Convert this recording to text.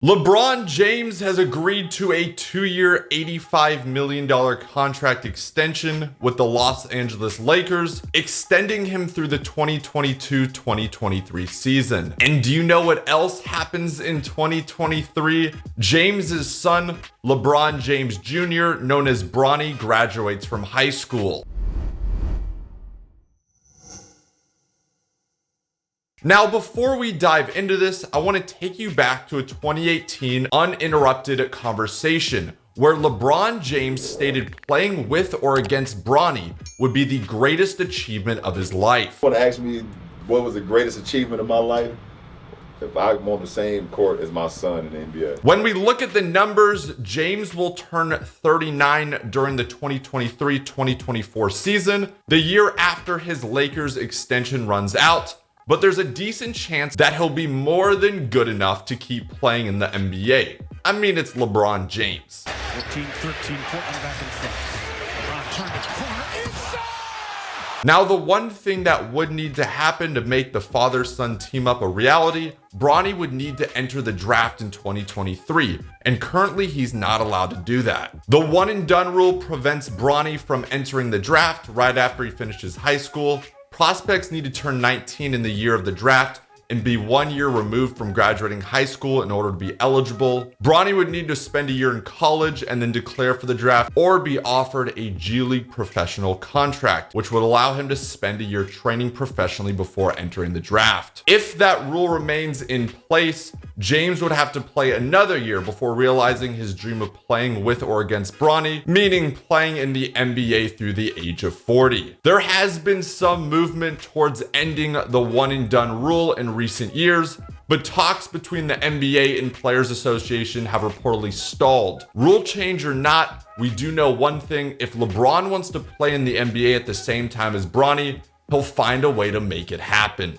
LeBron James has agreed to a 2-year, $85 million contract extension with the Los Angeles Lakers, extending him through the 2022-2023 season. And do you know what else happens in 2023? James's son, LeBron James Jr., known as Bronny, graduates from high school. Now, before we dive into this, I want to take you back to a 2018 uninterrupted conversation where LeBron James stated playing with or against Bronny would be the greatest achievement of his life. Want to ask me what was the greatest achievement of my life? If I'm on the same court as my son in the NBA. When we look at the numbers, James will turn 39 during the 2023-2024 season, the year after his Lakers extension runs out. But there's a decent chance that he'll be more than good enough to keep playing in the NBA. I mean, it's LeBron James. 14-13, Portland back in front. LeBron turned his corner inside! Now, the one thing that would need to happen to make the father-son team up a reality, Bronny would need to enter the draft in 2023, and currently he's not allowed to do that. The one and done rule prevents Bronny from entering the draft right after he finishes high school. Prospects need to turn 19 in the year of the draft and be 1 year removed from graduating high school in order to be eligible. Bronny would need to spend a year in college and then declare for the draft or be offered a G League professional contract, which would allow him to spend a year training professionally before entering the draft. If that rule remains in place, James would have to play another year before realizing his dream of playing with or against Bronny, meaning playing in the NBA through the age of 40. There has been some movement towards ending the one and done rule in recent years, but talks between the NBA and Players Association have reportedly stalled. Rule change or not, we do know one thing: if LeBron wants to play in the NBA at the same time as Bronny, he'll find a way to make it happen.